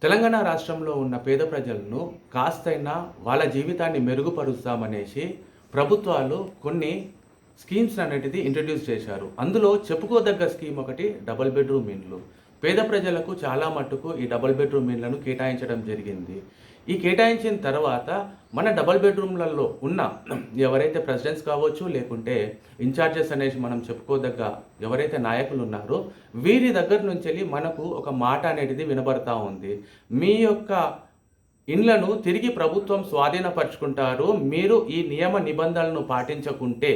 తెలంగాణ రాష్ట్రంలో ఉన్న పేద ప్రజలను కాస్తైనా వాళ్ళ జీవితాన్ని మెరుగుపరుస్తామనేసి ప్రభుత్వాలు కొన్ని స్కీమ్స్ అనేటిది ఇంట్రడ్యూస్ చేశారు. అందులో చెప్పుకోదగ్గ స్కీమ్ ఒకటి డబుల్ బెడ్రూమ్ ఇండ్లు. పేద ప్రజలకు చాలా మట్టుకు ఈ డబుల్ బెడ్రూమ్ ఇండ్లను కేటాయించడం జరిగింది. ఈ కేటాయించిన తర్వాత మన డబుల్ బెడ్రూమ్లలో ఉన్న ఎవరైతే ప్రెసిడెంట్స్ కావచ్చు, లేకుంటే ఇన్ఛార్జెస్ అనేసి మనం చెప్పుకోదగ్గ ఎవరైతే నాయకులు ఉన్నారో వీరి దగ్గర నుంచి మనకు ఒక మాట అనేది వినబడతా ఉంది. మీ యొక్క ఇండ్లను తిరిగి ప్రభుత్వం స్వాధీనపరుచుకుంటారు మీరు ఈ నియమ నిబంధనలను పాటించకుంటే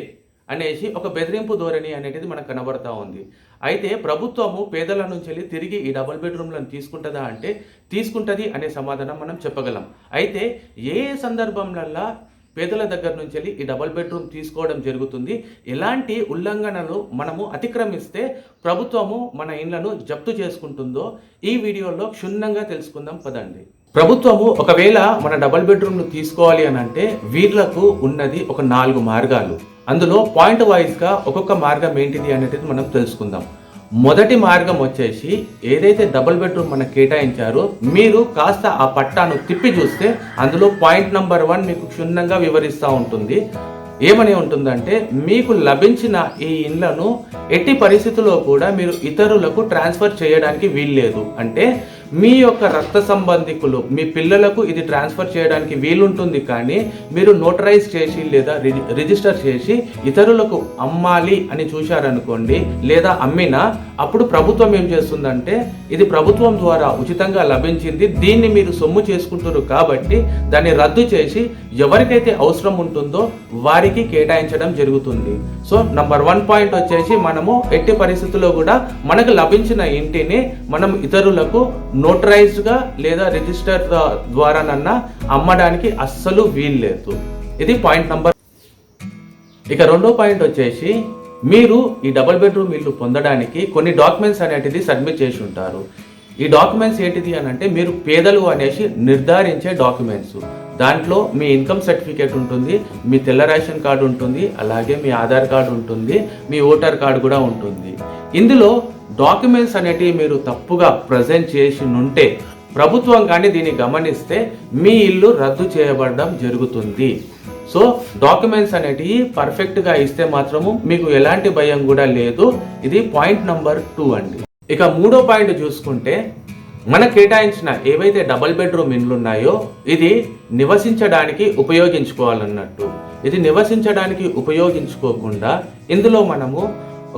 అనేసి ఒక బెదిరింపు ధోరణి అనేది మనకు కనబడతా ఉంది. అయితే ప్రభుత్వము పేదల నుంచి తిరిగి ఈ డబుల్ బెడ్రూమ్లను తీసుకుంటుందా అంటే తీసుకుంటుంది అనే సమాధానం మనం చెప్పగలం. అయితే ఏ సందర్భంలో పేదల దగ్గర నుంచి ఈ డబుల్ బెడ్రూమ్ తీసుకోవడం జరుగుతుంది, ఎలాంటి ఉల్లంఘనలు మనము అతిక్రమిస్తే ప్రభుత్వము మన ఇండ్లను జప్తు చేసుకుంటుందో ఈ వీడియోలో క్షుణ్ణంగా తెలుసుకుందాం పదండి. ప్రభుత్వము ఒకవేళ మన డబుల్ బెడ్రూమ్ను తీసుకోవాలి అని అంటే వీళ్ళకు ఉన్నది ఒక 4 మార్గాలు. అందులో పాయింట్ వైజ్గా ఒక్కొక్క మార్గం ఏంటిది అనేది మనం తెలుసుకుందాం. మొదటి మార్గం వచ్చేసి ఏదైతే డబుల్ బెడ్రూమ్ మనకు కేటాయించారో మీరు కాస్త ఆ పట్టాను తిప్పి చూస్తే అందులో పాయింట్ నెంబర్ 1 మీకు క్షుణ్ణంగా వివరిస్తూ ఉంటుంది. ఏమని ఉంటుందంటే మీకు లభించిన ఈ ఇండ్లను ఎట్టి పరిస్థితుల్లో కూడా మీరు ఇతరులకు ట్రాన్స్ఫర్ చేయడానికి వీల్లేదు. అంటే మీ యొక్క రక్త సంబంధికులు మీ పిల్లలకు ఇది ట్రాన్స్ఫర్ చేయడానికి వీలుంటుంది, కానీ మీరు నోటరైజ్ చేసి లేదా రిజిస్టర్ చేసి ఇతరులకు అమ్మాలి అని చూశారనుకోండి, లేదా అమ్మినా అప్పుడు ప్రభుత్వం ఏం చేస్తుందంటే ఇది ప్రభుత్వం ద్వారా ఉచితంగా లభించింది, దీన్ని మీరు సొమ్ము చేసుకుంటారు కాబట్టి దాన్ని రద్దు చేసి ఎవరికైతే అవసరం ఉంటుందో వారికి కేటాయించడం జరుగుతుంది. సో నంబర్ 1 పాయింట్ వచ్చేసి మనము ఎట్టి పరిస్థితుల్లో కూడా మనకు లభించిన ఇంటిని మనం ఇతరులకు నోటరైజ్డ్గా లేదా రిజిస్టర్ ద్వారానన్నా అమ్మడానికి అస్సలు వీల్లేదు. ఇది పాయింట్ నంబర్. ఇక రెండో పాయింట్ వచ్చేసి మీరు ఈ డబుల్ బెడ్రూమ్ ఇల్లు పొందడానికి కొన్ని డాక్యుమెంట్స్ అనేటిది సబ్మిట్ చేసి ఉంటారు. ఈ డాక్యుమెంట్స్ ఏంటిది అని అంటే మీరు పేదలు అనేసి నిర్ధారించే డాక్యుమెంట్స్. దాంట్లో మీ ఇన్కమ్ సర్టిఫికేట్ ఉంటుంది, మీ తెల్ల రేషన్ కార్డు ఉంటుంది, అలాగే మీ ఆధార్ కార్డు ఉంటుంది, మీ ఓటర్ కార్డు కూడా ఉంటుంది. ఇందులో డాక్యుమెంట్స్ అనేటివి మీరు తప్పుగా ప్రజెంట్ చేసి ఉంటే ప్రభుత్వం కానీ దీన్ని గమనిస్తే మీ ఇల్లు రద్దు చేయబడడం జరుగుతుంది. సో డాక్యుమెంట్స్ అనేటివి పర్ఫెక్ట్గా ఇస్తే మాత్రము మీకు ఎలాంటి భయం కూడా లేదు. ఇది పాయింట్ నెంబర్ 2 అండి. ఇక మూడో పాయింట్ చూసుకుంటే మన కేటాయించిన ఏవైతే డబుల్ బెడ్రూమ్ ఇండ్లు ఉన్నాయో ఇది నివసించడానికి ఉపయోగించుకోవాలన్నట్టు. ఇది నివసించడానికి ఉపయోగించుకోకుండా ఇందులో మనము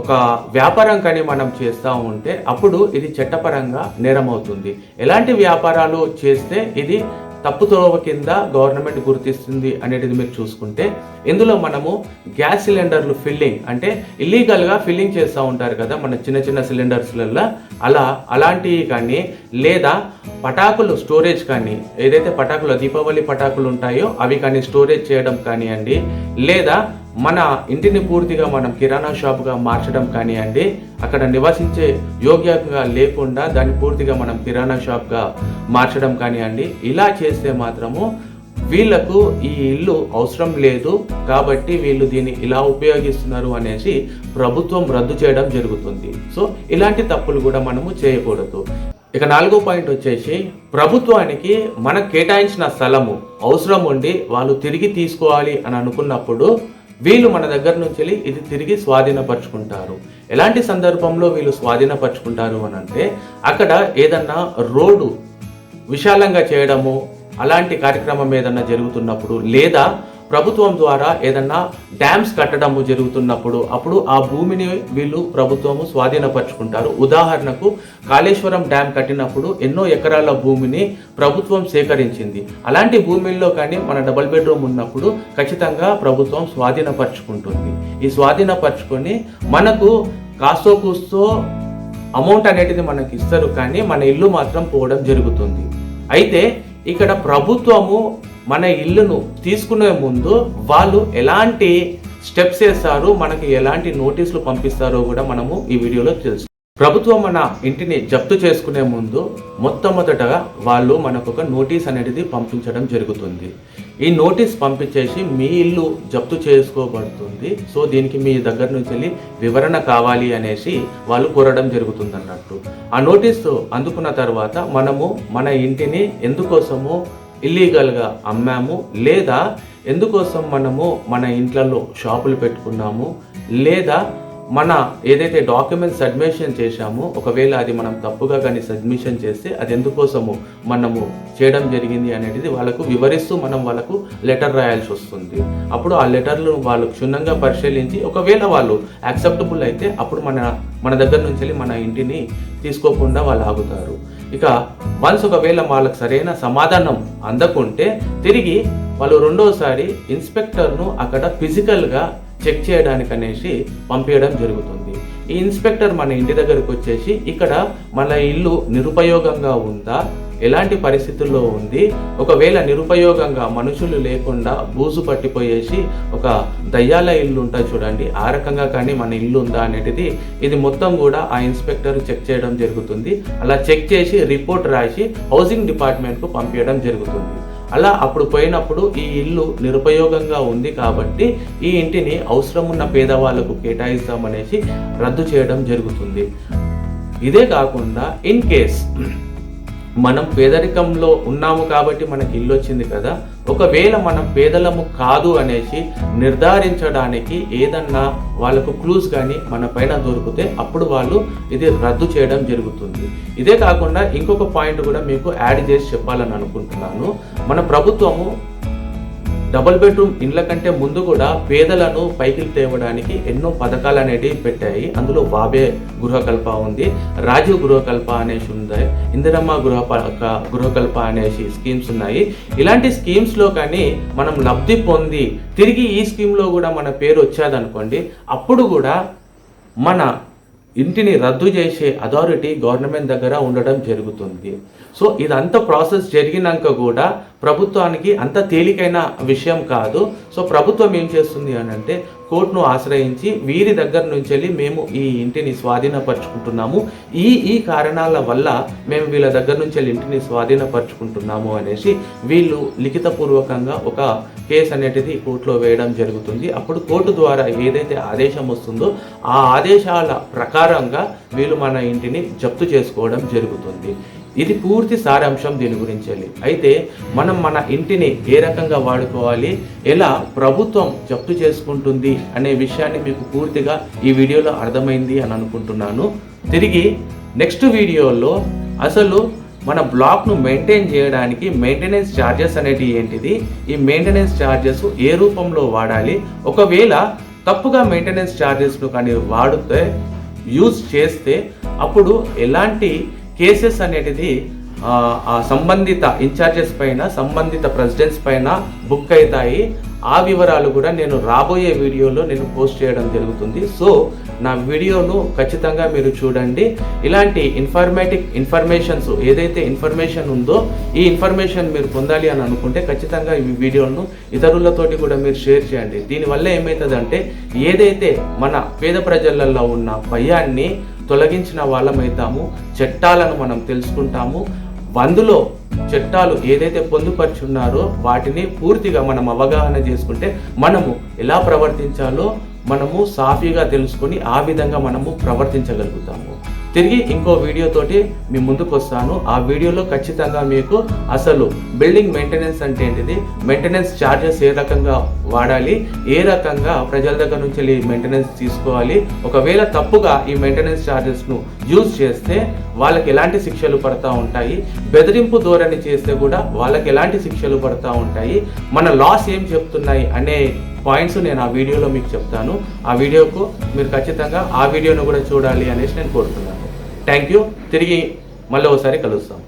ఒక వ్యాపారం కానీ మనం చేస్తూ ఉంటే అప్పుడు ఇది చట్టపరంగా నేరం అవుతుంది. ఎలాంటి వ్యాపారాలు చేస్తే ఇది తప్పుతోవ కింద గవర్నమెంట్ గుర్తిస్తుంది అనేది మీరు చూసుకుంటే ఇందులో మనము గ్యాస్ సిలిండర్లు ఫిల్లింగ్ అంటే ఇల్లీగల్గా ఫిల్లింగ్ చేస్తూ ఉంటారు కదా మన చిన్న చిన్న సిలిండర్స్లలో, అలాంటివి కానీ లేదా పటాకులు స్టోరేజ్ కానీ ఏదైతే పటాకులు దీపావళి పటాకులు ఉంటాయో అవి కానీ స్టోరేజ్ చేయడం కానివ్వండి, లేదా మన ఇంటిని పూర్తిగా మనం కిరాణా షాప్గా మార్చడం కానివ్వండి, అక్కడ నివసించే యోగ్యంగా లేకుండా దాన్ని పూర్తిగా మనం కిరాణా షాప్గా మార్చడం కానివ్వండి, ఇలా చేస్తే మాత్రము వీళ్ళకు ఈ ఇల్లు అవసరం లేదు కాబట్టి వీళ్ళు దీన్ని ఇలా ఉపయోగిస్తున్నారు అనేసి ప్రభుత్వం రద్దు చేయడం జరుగుతుంది. సో ఇలాంటి తప్పులు కూడా మనము చేయకూడదు. ఇక 4వ పాయింట్ వచ్చేసి ప్రభుత్వానికి మనకు కేటాయించిన స్థలము అవసరం ఉండి వాళ్ళు తిరిగి తీసుకోవాలి అని అనుకున్నప్పుడు వీళ్ళు మన దగ్గర నుంచి ఇది తిరిగి స్వాధీనపరుచుకుంటారు. ఎలాంటి సందర్భంలో వీళ్ళు స్వాధీనపరుచుకుంటారు అని అంటే అక్కడ ఏదన్నా రోడ్డు విశాలంగా చేయడము అలాంటి కార్యక్రమం ఏదన్నా జరుగుతున్నప్పుడు, లేదా ప్రభుత్వం ద్వారా ఏదన్నా డ్యామ్స్ కట్టడము జరుగుతున్నప్పుడు అప్పుడు ఆ భూమిని వీళ్ళు ప్రభుత్వము స్వాధీనపరుచుకుంటారు. ఉదాహరణకు కాళేశ్వరం డ్యామ్ కట్టినప్పుడు ఎన్నో ఎకరాల భూమిని ప్రభుత్వం సేకరించింది. అలాంటి భూమిల్లో కానీ మన డబుల్ బెడ్రూమ్ ఉన్నప్పుడు ఖచ్చితంగా ప్రభుత్వం స్వాధీనపరుచుకుంటుంది. ఈ స్వాధీనపరుచుకొని మనకు కాస్తో కూస్తో అమౌంట్ అనేది మనకి ఇస్తారు, కానీ మన ఇల్లు మాత్రం పోవడం జరుగుతుంది. అయితే ఇక్కడ ప్రభుత్వము మన ఇల్లును తీసుకునే ముందు వాళ్ళు ఎలాంటి స్టెప్స్ వేస్తారు, మనకి ఎలాంటి నోటీసులు పంపిస్తారో కూడా మనము ఈ వీడియోలో తెలుసు. ప్రభుత్వం మన ఇంటిని జప్తు చేసుకునే ముందు మొట్టమొదటగా వాళ్ళు మనకు ఒక నోటీస్ అనేది పంపించడం జరుగుతుంది. ఈ నోటీస్ పంపించేసి మీ ఇల్లు జప్తు చేసుకోబడుతుంది, సో దీనికి మీ దగ్గర నుంచి వెళ్ళి వివరణ కావాలి అనేసి వాళ్ళు కోరడం జరుగుతుంది అన్నట్టు. ఆ నోటీసు అందుకున్న తర్వాత మనము మన ఇంటిని ఎందుకోసమో ఇల్లీగల్గా అమ్మాము, లేదా ఎందుకోసం మనము మన ఇంట్లలో షాపులు పెట్టుకున్నాము, లేదా మన ఏదైతే డాక్యుమెంట్స్ సబ్మిషన్ చేశామో ఒకవేళ అది మనం తప్పుగా కానీ సబ్మిషన్ చేస్తే అది ఎందుకోసము మనము చేయడం జరిగింది అనేది వాళ్ళకు వివరిస్తూ మనం వాళ్ళకు లెటర్ రాయాల్సి వస్తుంది. అప్పుడు ఆ లెటర్లు వాళ్ళు క్షుణ్ణంగా పరిశీలించి ఒకవేళ వాళ్ళు యాక్సెప్టబుల్ అయితే అప్పుడు మన దగ్గర నుంచి వెళ్ళి మన ఇంటిని తీసుకోకుండా వాళ్ళు ఆగుతారు. ఇక వన్స్ ఒకవేళ వాళ్ళకి సరైన సమాధానం అందకుంటే తిరిగి వాళ్ళు రెండోసారి ఇన్స్పెక్టర్ను అక్కడ ఫిజికల్గా చెక్ చేయడానికి అనేసి పంపించడం జరుగుతుంది. ఈ ఇన్స్పెక్టర్ మన ఇంటి దగ్గరకు వచ్చేసి ఇక్కడ మన ఇల్లు నిరుపయోగంగా ఉందా, ఎలాంటి పరిస్థితుల్లో ఉంది, ఒకవేళ నిరుపయోగంగా మనుషులు లేకుండా బూజు పట్టిపోయేసి ఒక దయ్యాల ఇల్లు ఉంటుంది చూడండి, ఆ రకంగా కానీ మన ఇల్లు ఉందా అనేది ఇది మొత్తం కూడా ఆ ఇన్స్పెక్టర్ చెక్ చేయడం జరుగుతుంది. అలా చెక్ చేసి రిపోర్ట్ రాసి హౌసింగ్ డిపార్ట్మెంట్కు పంపించడం జరుగుతుంది. అలా అప్పుడు పోయినప్పుడు ఈ ఇల్లు నిరుపయోగంగా ఉంది కాబట్టి ఈ ఇంటిని అవసరం ఉన్న పేదవాళ్ళకు కేటాయిస్తామనేసి రద్దు చేయడం జరుగుతుంది. ఇదే కాకుండా ఇన్ కేస్ మనం పేదరికంలో ఉన్నాము కాబట్టి మనకి ఇల్లు వచ్చింది కదా, ఒకవేళ మనం పేదలము కాదు అనేసి నిర్ధారించడానికి ఏదన్నా వాళ్ళకు క్లూస్ కానీ మన పైన దొరికితే అప్పుడు వాళ్ళు ఇది రద్దు చేయడం జరుగుతుంది. ఇదే కాకుండా ఇంకొక పాయింట్ కూడా మీకు యాడ్ చేసి చెప్పాలని అనుకుంటున్నాను. మన ప్రభుత్వము డబుల్ బెడ్రూమ్ ఇండ్ల కంటే ముందు కూడా పేదలను పైకి తేవడానికి ఎన్నో పథకాలు అనేవి పెట్టాయి. అందులో బాబే గృహకల్ప ఉంది, రాజీవ్ గృహకల్ప అనేసి ఉంది, ఇందిరమ్మ గృహకల్ప అనేసి స్కీమ్స్ ఉన్నాయి. ఇలాంటి స్కీమ్స్లో కానీ మనం లబ్ధి పొంది తిరిగి ఈ స్కీమ్లో కూడా మన పేరు వచ్చేదనుకోండి, అప్పుడు కూడా మన ఇంటిని రద్దు చేసే అథారిటీ గవర్నమెంట్ దగ్గర ఉండడం జరుగుతుంది. సో ఇదంతా ప్రాసెస్ జరిగినాక కూడా ప్రభుత్వానికి అంత తేలికైన విషయం కాదు. సో ప్రభుత్వం ఏం చేస్తుంది అని అంటే కోర్టును ఆశ్రయించి వీరి దగ్గర నుంచి వెళ్ళి మేము ఈ ఇంటిని స్వాధీనపరుచుకుంటున్నాము, ఈ కారణాల వల్ల మేము వీళ్ళ దగ్గర నుంచి వెళ్ళి ఇంటిని స్వాధీనపరుచుకుంటున్నాము అనేసి వీళ్ళు లిఖితపూర్వకంగా ఒక కేసు అనేది కోర్టులో వేయడం జరుగుతుంది. అప్పుడు కోర్టు ద్వారా ఏదైతే ఆదేశం వస్తుందో ఆ ఆదేశాల ప్రకారంగా వీళ్ళు మన ఇంటిని జప్తు చేసుకోవడం జరుగుతుంది. ఇది పూర్తి సారాంశం దీని గురించి. అయితే మనం మన ఇంటిని ఏ రకంగా వాడుకోవాలి, ఎలా ప్రభుత్వం జప్తు చేసుకుంటుంది అనే విషయాన్ని మీకు పూర్తిగా ఈ వీడియోలో అర్థమైంది అని అనుకుంటున్నాను. తిరిగి నెక్స్ట్ వీడియోలో అసలు మన బ్లాక్ను మెయింటైన్ చేయడానికి మెయింటెనెన్స్ ఛార్జెస్ అనేవి ఏంటిది, ఈ మెయింటెనెన్స్ ఛార్జెస్ ఏ రూపంలో వాడాలి, ఒకవేళ తప్పుగా మెయింటెనెన్స్ ఛార్జెస్ను కానీ వాడితే యూజ్ చేస్తే అప్పుడు ఎలాంటి కేసెస్ అనేది ఆ సంబంధిత ఇన్ఛార్జెస్ పైన, సంబంధిత ప్రెసిడెంట్స్ పైన బుక్ అవుతాయి. ఆ వివరాలు కూడా నేను రాబోయే వీడియోలో నేను పోస్ట్ చేయడం జరుగుతుంది. సో నా వీడియోను ఖచ్చితంగా మీరు చూడండి. ఇలాంటి ఇన్ఫర్మేషన్స్ ఏదైతే ఇన్ఫర్మేషన్ ఉందో ఈ ఇన్ఫర్మేషన్ మీరు పొందాలి అని అనుకుంటే ఖచ్చితంగా ఈ వీడియోను ఇతరులతోటి కూడా మీరు షేర్ చేయండి. దీనివల్ల ఏమవుతుందంటే ఏదైతే మన పేద ప్రజలలో ఉన్న భయాన్ని తొలగించిన వాళ్ళమవుతాము, చట్టాలను మనం తెలుసుకుంటాము, అందులో చట్టాలు ఏదైతే పొందుపరుచున్నారో వాటిని పూర్తిగా మనం అవగాహన చేసుకుంటే మనము ఎలా ప్రవర్తించాలో మనము సాఫీగా తెలుసుకొని ఆ విధంగా మనము ప్రవర్తించగలుగుతాము. తిరిగి ఇంకో వీడియోతోటి మీ ముందుకు వస్తాను. ఆ వీడియోలో ఖచ్చితంగా మీకు అసలు బిల్డింగ్ మెయింటెనెన్స్ అంటే ఏంటిది, మెయింటెనెన్స్ ఛార్జెస్ ఏ రకంగా వాడాలి, ఏ రకంగా ప్రజల దగ్గర నుంచి మెయింటెనెన్స్ తీసుకోవాలి, ఒకవేళ తప్పుగా ఈ మెయింటెనెన్స్ ఛార్జెస్ను యూజ్ చేస్తే వాళ్ళకి ఎలాంటి శిక్షలు పడతా ఉంటాయి, బెదిరింపు ధోరణి చేస్తే కూడా వాళ్ళకి ఎలాంటి శిక్షలు పడతా ఉంటాయి, మన లాస్ ఏం చెప్తున్నాయి అనే పాయింట్స్ నేను ఆ వీడియోలో మీకు చెప్తాను. ఆ వీడియోకు మీరు ఖచ్చితంగా ఆ వీడియోను కూడా చూడాలి అనేసి నేను కోరుతున్నాను. Thank you. తిరిగి మళ్ళీ ఒకసారి కలుస్తాం.